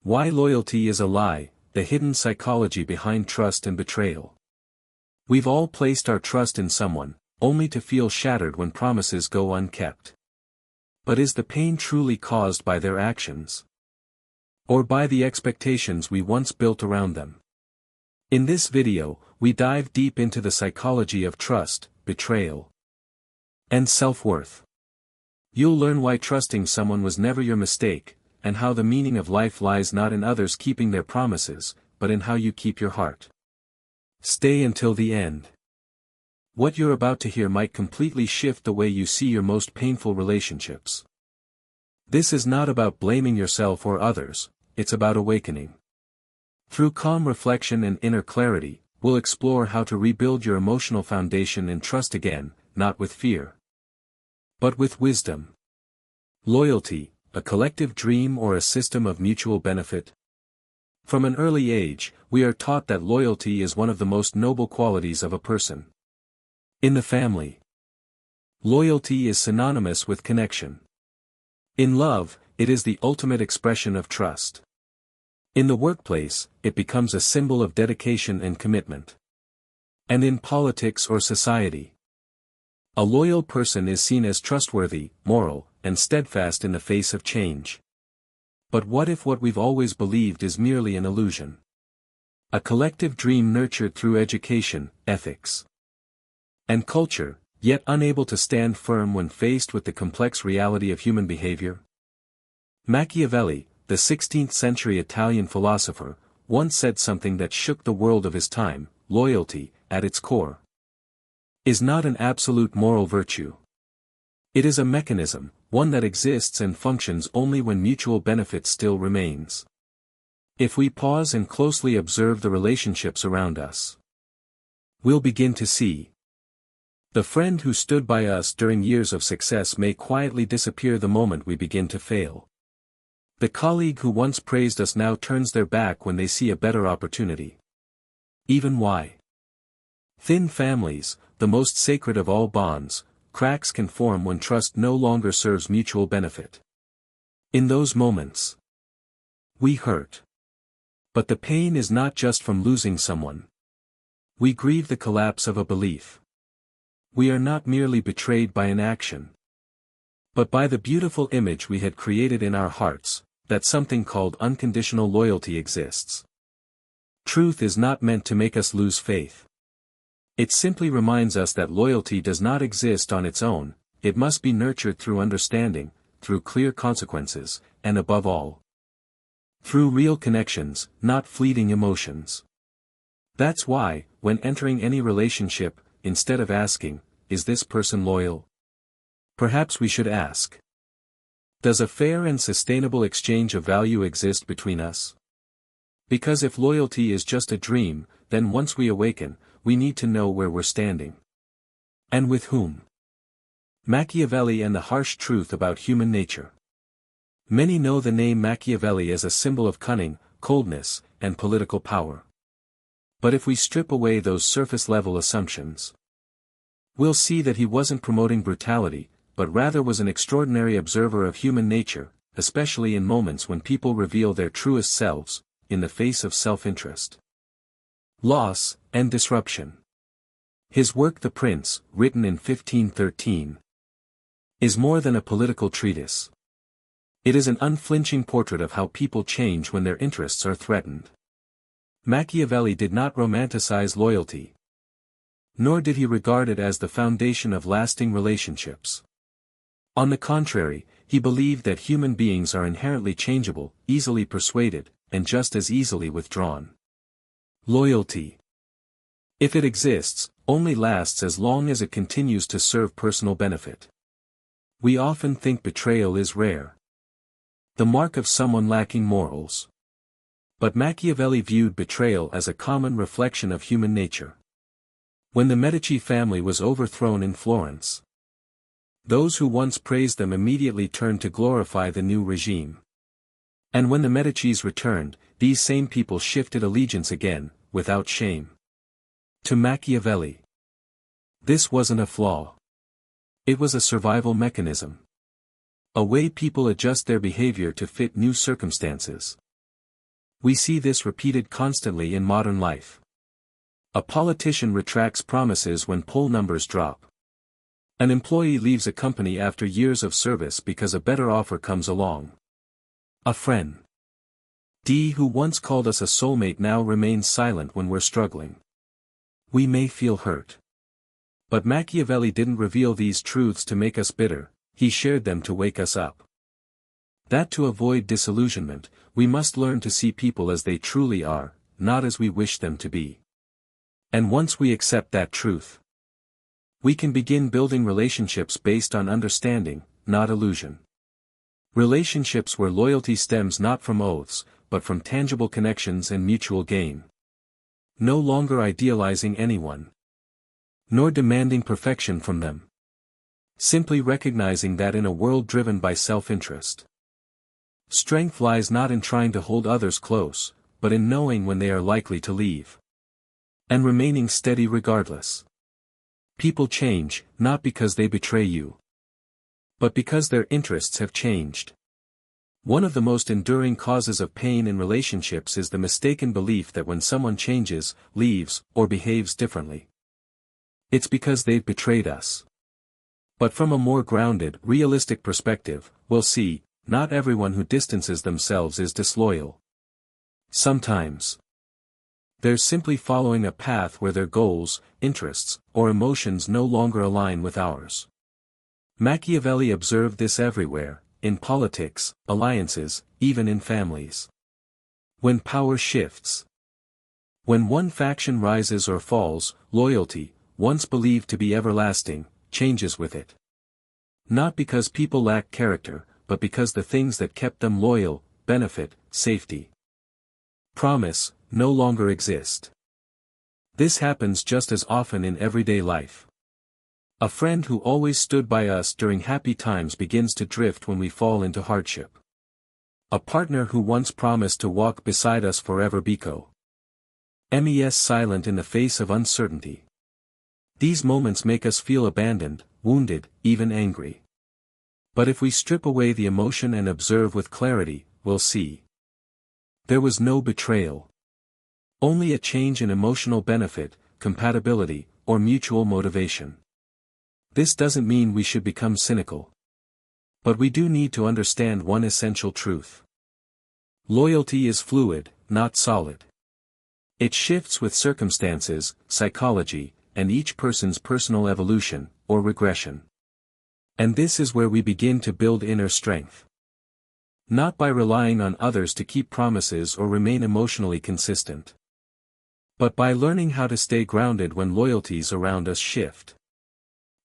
Why loyalty is a lie, the hidden psychology behind trust and betrayal. We've all placed our trust in someone, only to feel shattered when promises go unkept. But is the pain truly caused by their actions? Or by the expectations we once built around them? In this video, we dive deep into the psychology of trust, betrayal, and self-worth. You'll learn why trusting someone was never your mistake, and how the meaning of life lies not in others keeping their promises, but in how you keep your heart. Stay until the end. What you're about to hear might completely shift the way you see your most painful relationships. This is not about blaming yourself or others, it's about awakening. Through calm reflection and inner clarity, we'll explore how to rebuild your emotional foundation and trust again, not with fear, but with wisdom. Loyalty, a collective dream or a system of mutual benefit? From an early age, we are taught that loyalty is one of the most noble qualities of a person. In the family, loyalty is synonymous with connection. In love, it is the ultimate expression of trust. In the workplace, it becomes a symbol of dedication and commitment. And in politics or society, a loyal person is seen as trustworthy, moral, and steadfast in the face of change. But what if what we've always believed is merely an illusion? A collective dream nurtured through education, ethics, and culture, yet unable to stand firm when faced with the complex reality of human behavior? Machiavelli, the 16th-century Italian philosopher, once said something that shook the world of his time: loyalty, at its core, is not an absolute moral virtue. It is a mechanism, one that exists and functions only when mutual benefit still remains. If we pause and closely observe the relationships around us, we'll begin to see. The friend who stood by us during years of success may quietly disappear the moment we begin to fail. The colleague who once praised us now turns their back when they see a better opportunity. Even why? Thin families, the most sacred of all bonds, cracks can form when trust no longer serves mutual benefit. In those moments, we hurt. But the pain is not just from losing someone. We grieve the collapse of a belief. We are not merely betrayed by an action, but by the beautiful image we had created in our hearts, that something called unconditional loyalty exists. Truth is not meant to make us lose faith. It simply reminds us that loyalty does not exist on its own, it must be nurtured through understanding, through clear consequences, and above all, through real connections, not fleeting emotions. That's why, when entering any relationship, instead of asking, "Is this person loyal?" perhaps we should ask, "Does a fair and sustainable exchange of value exist between us?" Because if loyalty is just a dream, then once we awaken, we need to know where we're standing. And with whom? Machiavelli and the harsh truth about human nature. Many know the name Machiavelli as a symbol of cunning, coldness, and political power. But if we strip away those surface-level assumptions, we'll see that he wasn't promoting brutality, but rather was an extraordinary observer of human nature, especially in moments when people reveal their truest selves, in the face of self-interest, loss, and disruption. His work The Prince, written in 1513, is more than a political treatise. It is an unflinching portrait of how people change when their interests are threatened. Machiavelli did not romanticize loyalty, nor did he regard it as the foundation of lasting relationships. On the contrary, he believed that human beings are inherently changeable, easily persuaded, and just as easily withdrawn. Loyalty, if it exists, only lasts as long as it continues to serve personal benefit. We often think betrayal is rare, the mark of someone lacking morals. But Machiavelli viewed betrayal as a common reflection of human nature. When the Medici family was overthrown in Florence, those who once praised them immediately turned to glorify the new regime. And when the Medicis returned, these same people shifted allegiance again, without shame, to Machiavelli. This wasn't a flaw. It was a survival mechanism. A way people adjust their behavior to fit new circumstances. We see this repeated constantly in modern life. A politician retracts promises when poll numbers drop. An employee leaves a company after years of service because a better offer comes along. A friend who once called us a soulmate now remains silent when we're struggling. We may feel hurt. But Machiavelli didn't reveal these truths to make us bitter, he shared them to wake us up. That to avoid disillusionment, we must learn to see people as they truly are, not as we wish them to be. And once we accept that truth, we can begin building relationships based on understanding, not illusion. Relationships where loyalty stems not from oaths, but from tangible connections and mutual gain. No longer idealizing anyone, nor demanding perfection from them. Simply recognizing that in a world driven by self-interest, strength lies not in trying to hold others close, but in knowing when they are likely to leave. And remaining steady regardless. People change, not because they betray you, but because their interests have changed. One of the most enduring causes of pain in relationships is the mistaken belief that when someone changes, leaves, or behaves differently, it's because they've betrayed us. But from a more grounded, realistic perspective, we'll see, not everyone who distances themselves is disloyal. Sometimes they're simply following a path where their goals, interests, or emotions no longer align with ours. Machiavelli observed this everywhere, in politics, alliances, even in families. When power shifts, when one faction rises or falls, loyalty, once believed to be everlasting, changes with it. Not because people lack character, but because the things that kept them loyal, benefit, safety, promise, no longer exist. This happens just as often in everyday life. A friend who always stood by us during happy times begins to drift when we fall into hardship. A partner who once promised to walk beside us forever becomes silent in the face of uncertainty. These moments make us feel abandoned, wounded, even angry. But if we strip away the emotion and observe with clarity, we'll see. There was no betrayal. Only a change in emotional benefit, compatibility, or mutual motivation. This doesn't mean we should become cynical. But we do need to understand one essential truth. Loyalty is fluid, not solid. It shifts with circumstances, psychology, and each person's personal evolution, or regression. And this is where we begin to build inner strength. Not by relying on others to keep promises or remain emotionally consistent, but by learning how to stay grounded when loyalties around us shift.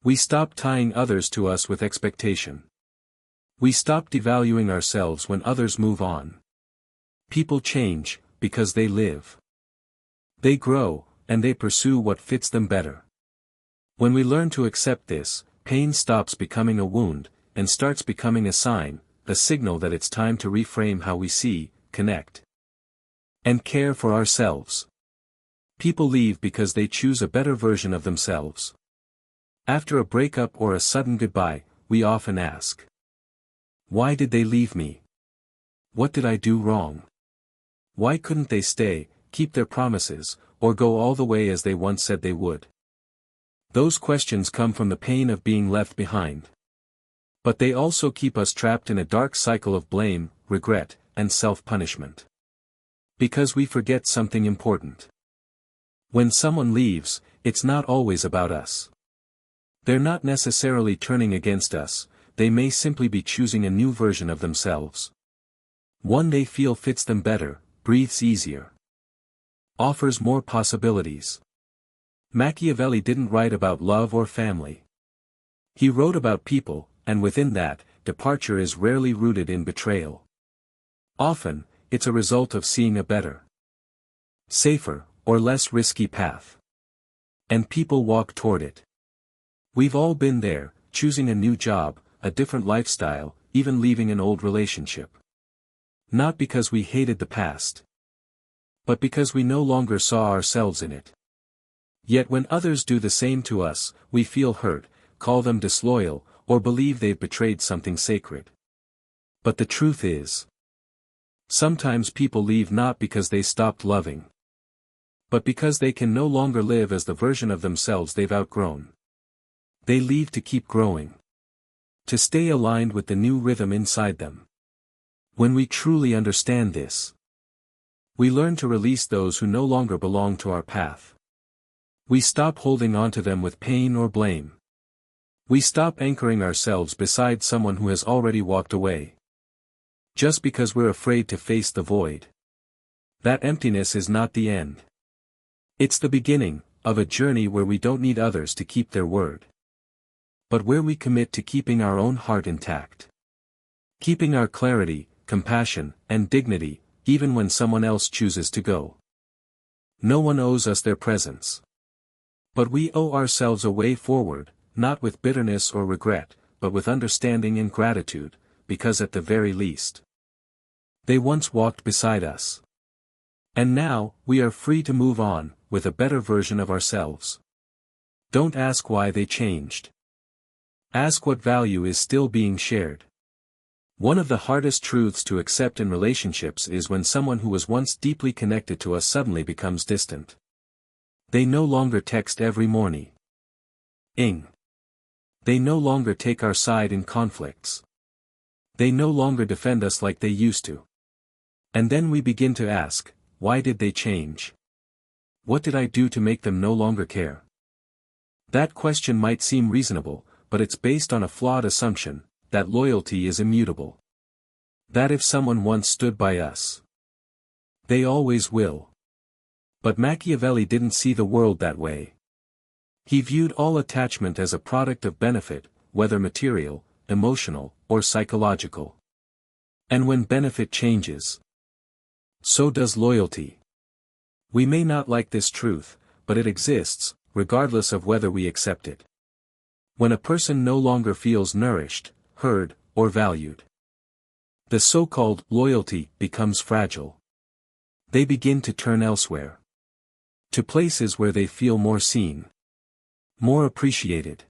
We stop tying others to us with expectation. We stop devaluing ourselves when others move on. People change, because they live. They grow, and they pursue what fits them better. When we learn to accept this, pain stops becoming a wound, and starts becoming a sign, a signal that it's time to reframe how we see, connect, and care for ourselves. People leave because they choose a better version of themselves. After a breakup or a sudden goodbye, we often ask, why did they leave me? What did I do wrong? Why couldn't they stay, keep their promises, or go all the way as they once said they would? Those questions come from the pain of being left behind. But they also keep us trapped in a dark cycle of blame, regret, and self-punishment. Because we forget something important. When someone leaves, it's not always about us. They're not necessarily turning against us, they may simply be choosing a new version of themselves. One they feel fits them better, breathes easier, offers more possibilities. Machiavelli didn't write about love or family. He wrote about people, and within that, departure is rarely rooted in betrayal. Often, it's a result of seeing a better, safer, or less risky path. And people walk toward it. We've all been there, choosing a new job, a different lifestyle, even leaving an old relationship. Not because we hated the past, but because we no longer saw ourselves in it. Yet when others do the same to us, we feel hurt, call them disloyal, or believe they've betrayed something sacred. But the truth is, Sometimes people leave not because they stopped loving, but because they can no longer live as the version of themselves they've outgrown. They leave to keep growing, to stay aligned with the new rhythm inside them. When we truly understand this, we learn to release those who no longer belong to our path. We stop holding on to them with pain or blame. We stop anchoring ourselves beside someone who has already walked away, just because we're afraid to face the void. That emptiness is not the end. It's the beginning of a journey where we don't need others to keep their word, but where we commit to keeping our own heart intact. Keeping our clarity, compassion, and dignity, even when someone else chooses to go. No one owes us their presence, but we owe ourselves a way forward, not with bitterness or regret, but with understanding and gratitude, because at the very least, they once walked beside us. And now, we are free to move on, with a better version of ourselves. Don't ask why they changed. Ask what value is still being shared. One of the hardest truths to accept in relationships is when someone who was once deeply connected to us suddenly becomes distant. They no longer text every morning. They no longer take our side in conflicts. They no longer defend us like they used to. And then we begin to ask, why did they change? What did I do to make them no longer care? That question might seem reasonable, but it's based on a flawed assumption, that loyalty is immutable. That if someone once stood by us, they always will. But Machiavelli didn't see the world that way. He viewed all attachment as a product of benefit, whether material, emotional, or psychological. And when benefit changes, so does loyalty. We may not like this truth, but it exists, regardless of whether we accept it. When a person no longer feels nourished, heard, or valued, the so-called loyalty becomes fragile. They begin to turn elsewhere, to places where they feel more seen, more appreciated,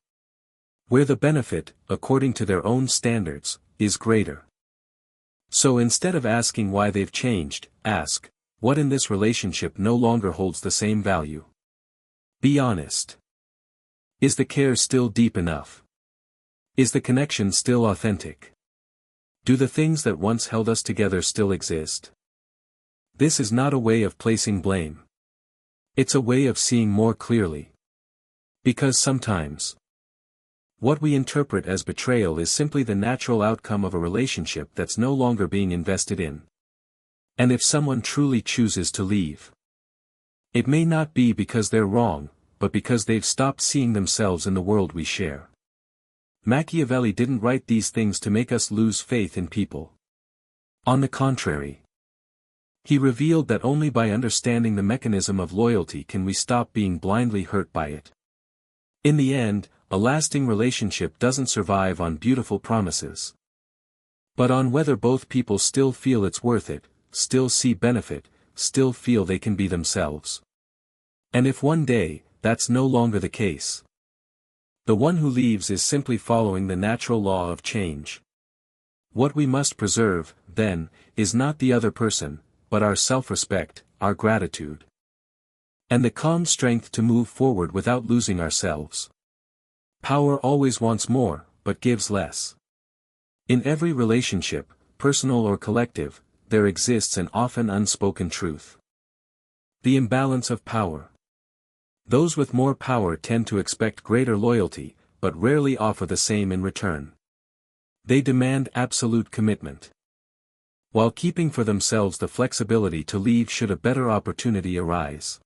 where the benefit, according to their own standards, is greater. So instead of asking why they've changed, ask, what in this relationship no longer holds the same value? Be honest. Is the care still deep enough? Is the connection still authentic? Do the things that once held us together still exist? This is not a way of placing blame. It's a way of seeing more clearly. Because sometimes, what we interpret as betrayal is simply the natural outcome of a relationship that's no longer being invested in. And if someone truly chooses to leave, it may not be because they're wrong, but because they've stopped seeing themselves in the world we share. Machiavelli didn't write these things to make us lose faith in people. On the contrary, he revealed that only by understanding the mechanism of loyalty can we stop being blindly hurt by it. In the end, a lasting relationship doesn't survive on beautiful promises, but on whether both people still feel it's worth it, still see benefit, still feel they can be themselves. And if one day, that's no longer the case, the one who leaves is simply following the natural law of change. What we must preserve, then, is not the other person, but our self-respect, our gratitude, and the calm strength to move forward without losing ourselves. Power always wants more, but gives less. In every relationship, personal or collective, there exists an often unspoken truth. The imbalance of power. Those with more power tend to expect greater loyalty, but rarely offer the same in return. They demand absolute commitment, while keeping for themselves the flexibility to leave should a better opportunity arise.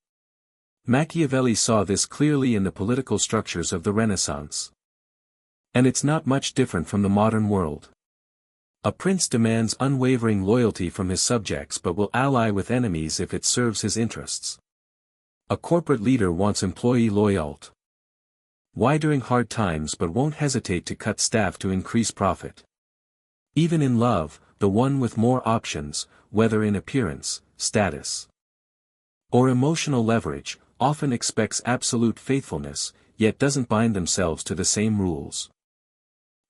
Machiavelli saw this clearly in the political structures of the Renaissance. And it's not much different from the modern world. A prince demands unwavering loyalty from his subjects but will ally with enemies if it serves his interests. A corporate leader wants employee loyalty. Why during hard times but won't hesitate to cut staff to increase profit? Even in love, the one with more options, whether in appearance, status, or emotional leverage, often expects absolute faithfulness, yet doesn't bind themselves to the same rules.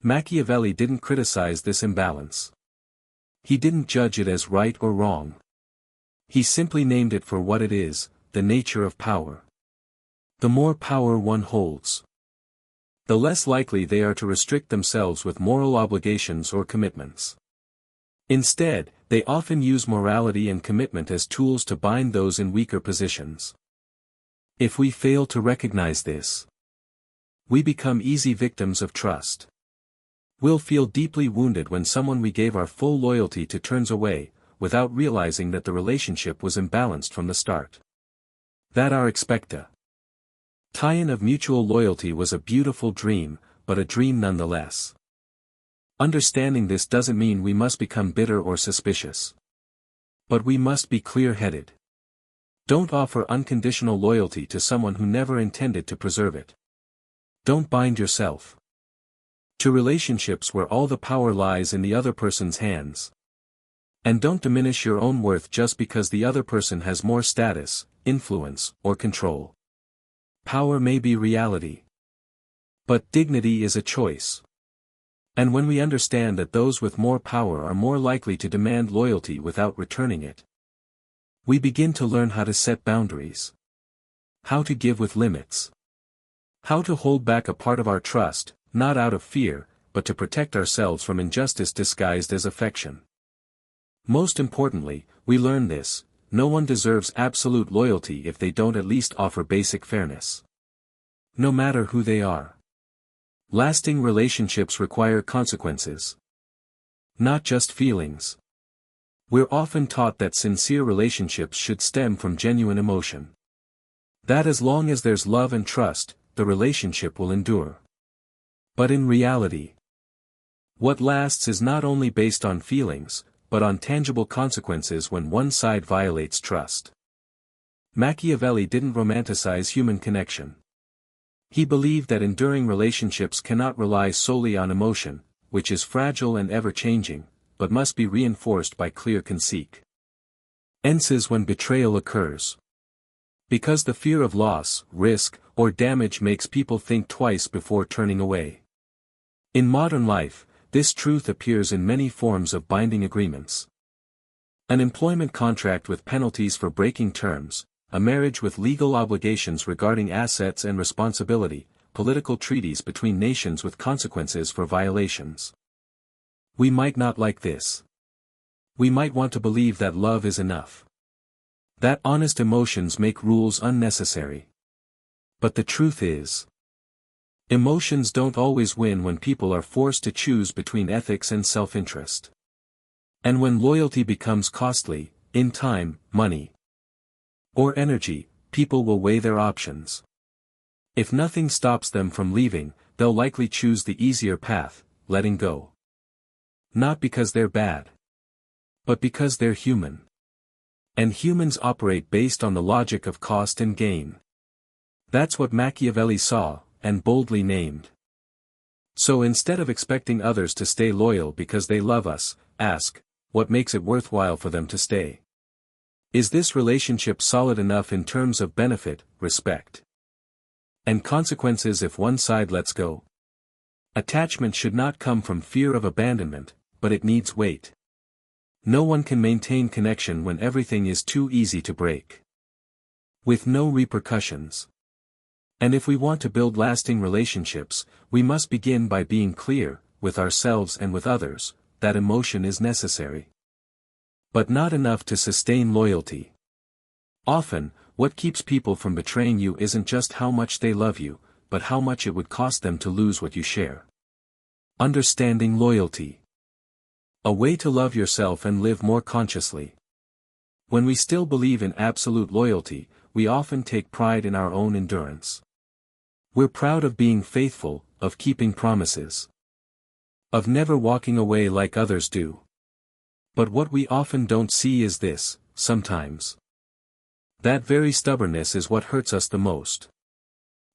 Machiavelli didn't criticize this imbalance. He didn't judge it as right or wrong. He simply named it for what it is, the nature of power. The more power one holds, the less likely they are to restrict themselves with moral obligations or commitments. Instead, they often use morality and commitment as tools to bind those in weaker positions. If we fail to recognize this, we become easy victims of trust. We'll feel deeply wounded when someone we gave our full loyalty to turns away, without realizing that the relationship was imbalanced from the start. That our expecta tie-in of mutual loyalty was a beautiful dream, but a dream nonetheless. Understanding this doesn't mean we must become bitter or suspicious. But we must be clear-headed. Don't offer unconditional loyalty to someone who never intended to preserve it. Don't bind yourself to relationships where all the power lies in the other person's hands. And don't diminish your own worth just because the other person has more status, influence, or control. Power may be reality, but dignity is a choice. And when we understand that those with more power are more likely to demand loyalty without returning it, we begin to learn how to set boundaries, how to give with limits, how to hold back a part of our trust, not out of fear, but to protect ourselves from injustice disguised as affection. Most importantly, we learn this: no one deserves absolute loyalty if they don't at least offer basic fairness. No matter who they are. Lasting relationships require consequences, not just feelings. We're often taught that sincere relationships should stem from genuine emotion. That as long as there's love and trust, the relationship will endure. But in reality, what lasts is not only based on feelings, but on tangible consequences when one side violates trust. Machiavelli didn't romanticize human connection. He believed that enduring relationships cannot rely solely on emotion, which is fragile and ever-changing, but must be reinforced by clear conceit. Ences when betrayal occurs. Because the fear of loss, risk, or damage makes people think twice before turning away. In modern life, this truth appears in many forms of binding agreements. An employment contract with penalties for breaking terms, a marriage with legal obligations regarding assets and responsibility, political treaties between nations with consequences for violations. We might not like this. We might want to believe that love is enough, that honest emotions make rules unnecessary. But the truth is, emotions don't always win when people are forced to choose between ethics and self-interest. And when loyalty becomes costly, in time, money, or energy, people will weigh their options. If nothing stops them from leaving, they'll likely choose the easier path, letting go. Not because they're bad, but because they're human. And humans operate based on the logic of cost and gain. That's what Machiavelli saw, and boldly named. So instead of expecting others to stay loyal because they love us, ask, what makes it worthwhile for them to stay? Is this relationship solid enough in terms of benefit, respect, and consequences if one side lets go? Attachment should not come from fear of abandonment, but it needs weight. No one can maintain connection when everything is too easy to break, with no repercussions. And if we want to build lasting relationships, we must begin by being clear, with ourselves and with others, that emotion is necessary, but not enough to sustain loyalty. Often, what keeps people from betraying you isn't just how much they love you, but how much it would cost them to lose what you share. Understanding loyalty. A way to love yourself and live more consciously. When we still believe in absolute loyalty, we often take pride in our own endurance. We're proud of being faithful, of keeping promises, of never walking away like others do. But what we often don't see is this: sometimes that very stubbornness is what hurts us the most.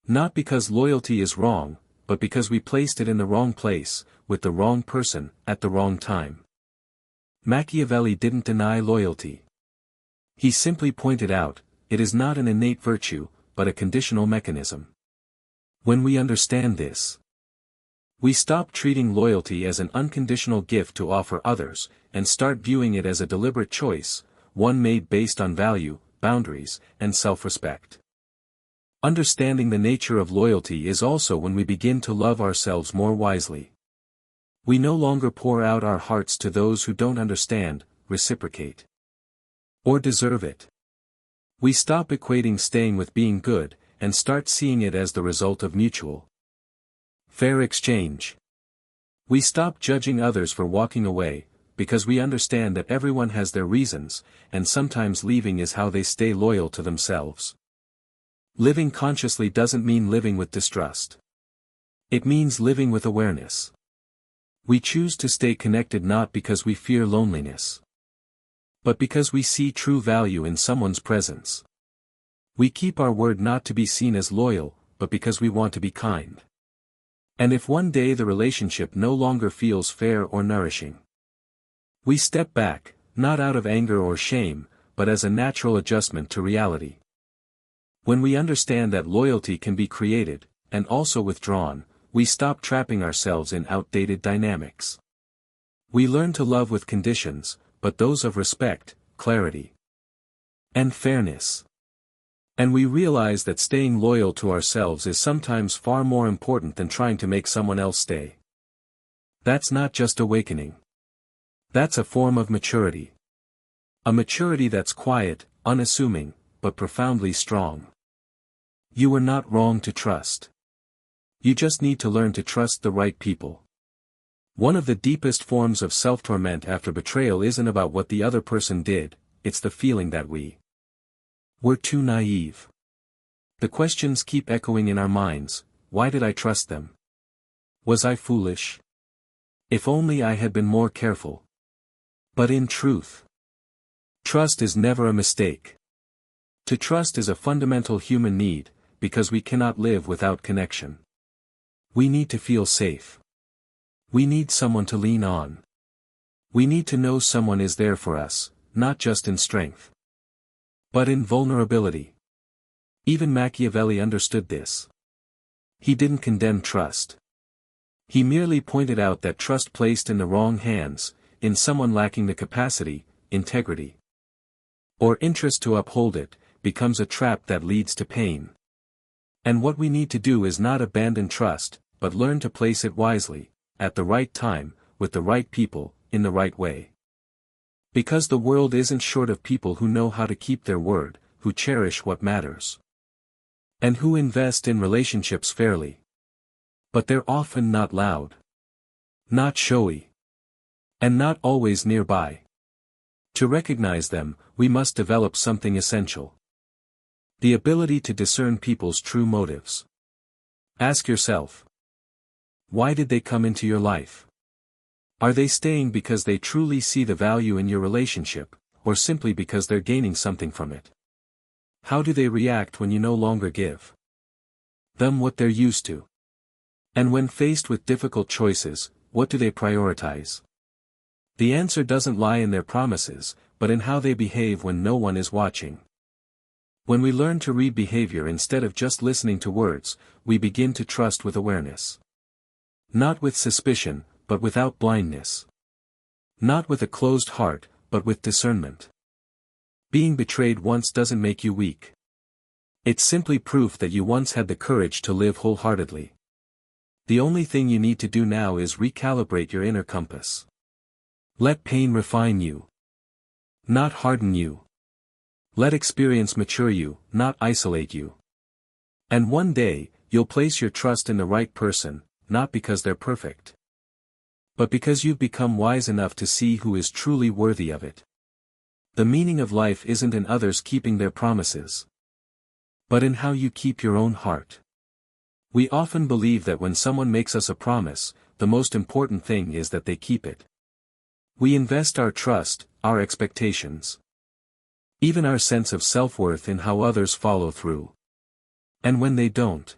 Not because loyalty is wrong, but because we placed it in the wrong place, with the wrong person, at the wrong time. Machiavelli didn't deny loyalty. He simply pointed out, it is not an innate virtue, but a conditional mechanism. When we understand this, We stop treating loyalty as an unconditional gift to offer others, and start viewing it as a deliberate choice, one made based on value, boundaries, and self-respect. Understanding the nature of loyalty is also when we begin to love ourselves more wisely. We no longer pour out our hearts to those who don't understand, reciprocate, or deserve it. We stop equating staying with being good, and start seeing it as the result of mutual, fair exchange. We stop judging others for walking away, because we understand that everyone has their reasons, and sometimes leaving is how they stay loyal to themselves. Living consciously doesn't mean living with distrust. It means living with awareness. We choose to stay connected not because we fear loneliness, but because we see true value in someone's presence. We keep our word not to be seen as loyal, but because we want to be kind. And if one day the relationship no longer feels fair or nourishing, we step back, not out of anger or shame, but as a natural adjustment to reality. When we understand that loyalty can be created, and also withdrawn, we stop trapping ourselves in outdated dynamics. We learn to love with conditions, but those of respect, clarity, and fairness. And we realize that staying loyal to ourselves is sometimes far more important than trying to make someone else stay. That's not just awakening. That's a form of maturity. A maturity that's quiet, unassuming, but profoundly strong. You are not wrong to trust. You just need to learn to trust the right people. One of the deepest forms of self-torment after betrayal isn't about what the other person did, it's the feeling that we were too naive. The questions keep echoing in our minds: why did I trust them? Was I foolish? If only I had been more careful. But in truth, trust is never a mistake. To trust is a fundamental human need, because we cannot live without connection. We need to feel safe. We need someone to lean on. We need to know someone is there for us, not just in strength, but in vulnerability. Even Machiavelli understood this. He didn't condemn trust. He merely pointed out that trust placed in the wrong hands, in someone lacking the capacity, integrity, or interest to uphold it, becomes a trap that leads to pain. And what we need to do is not abandon trust, but learn to place it wisely, at the right time, with the right people, in the right way. Because the world isn't short of people who know how to keep their word, who cherish what matters, and who invest in relationships fairly. But they're often not loud, not showy, and not always nearby. To recognize them, we must develop something essential: the ability to discern people's true motives. Ask yourself, why did they come into your life? Are they staying because they truly see the value in your relationship, or simply because they're gaining something from it? How do they react when you no longer give them what they're used to? And when faced with difficult choices, what do they prioritize? The answer doesn't lie in their promises, but in how they behave when no one is watching. When we learn to read behavior instead of just listening to words, we begin to trust with awareness. Not with suspicion, but without blindness. Not with a closed heart, but with discernment. Being betrayed once doesn't make you weak. It's simply proof that you once had the courage to live wholeheartedly. The only thing you need to do now is recalibrate your inner compass. Let pain refine you, not harden you. Let experience mature you, not isolate you. And one day, you'll place your trust in the right person, not because they're perfect, but because you've become wise enough to see who is truly worthy of it. The meaning of life isn't in others keeping their promises, but in how you keep your own heart. We often believe that when someone makes us a promise, the most important thing is that they keep it. We invest our trust, our expectations, even our sense of self-worth in how others follow through. And when they don't,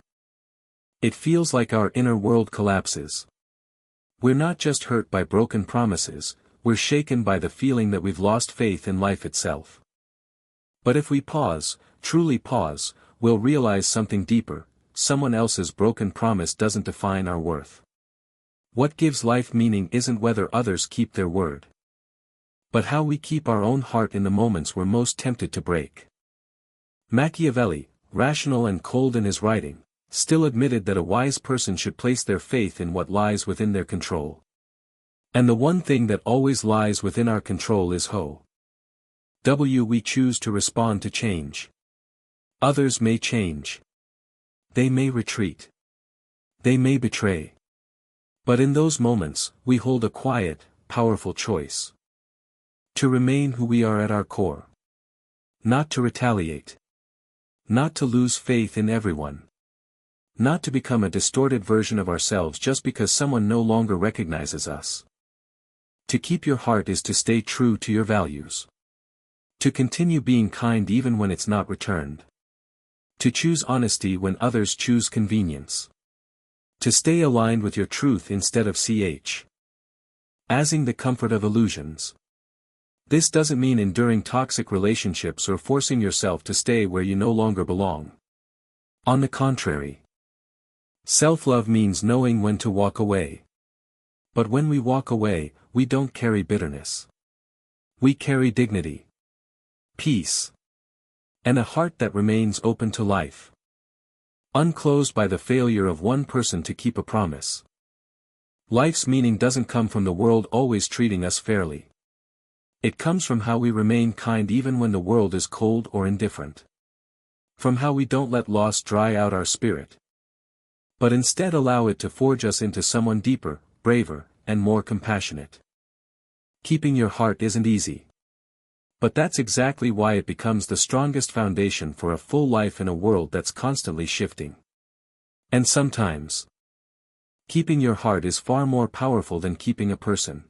it feels like our inner world collapses. We're not just hurt by broken promises, we're shaken by the feeling that we've lost faith in life itself. But if we pause, truly pause, we'll realize something deeper: someone else's broken promise doesn't define our worth. What gives life meaning isn't whether others keep their word, but how we keep our own heart in the moments we're most tempted to break. Machiavelli, rational and cold in his writing, still admitted that a wise person should place their faith in what lies within their control. And the one thing that always lies within our control is how we choose to respond to change. Others may change. They may retreat. They may betray. But in those moments, we hold a quiet, powerful choice. To remain who we are at our core. Not to retaliate. Not to lose faith in everyone. Not to become a distorted version of ourselves just because someone no longer recognizes us. To keep your heart is to stay true to your values. To continue being kind even when it's not returned. To choose honesty when others choose convenience. To stay aligned with your truth instead of asing the comfort of illusions. This doesn't mean enduring toxic relationships or forcing yourself to stay where you no longer belong. On the contrary. Self-love means knowing when to walk away. But when we walk away, we don't carry bitterness. We carry dignity, peace, and a heart that remains open to life. Unclosed by the failure of one person to keep a promise. Life's meaning doesn't come from the world always treating us fairly. It comes from how we remain kind even when the world is cold or indifferent. From how we don't let loss dry out our spirit, but instead allow it to forge us into someone deeper, braver, and more compassionate. Keeping your heart isn't easy. But that's exactly why it becomes the strongest foundation for a full life in a world that's constantly shifting. And sometimes, keeping your heart is far more powerful than keeping a person.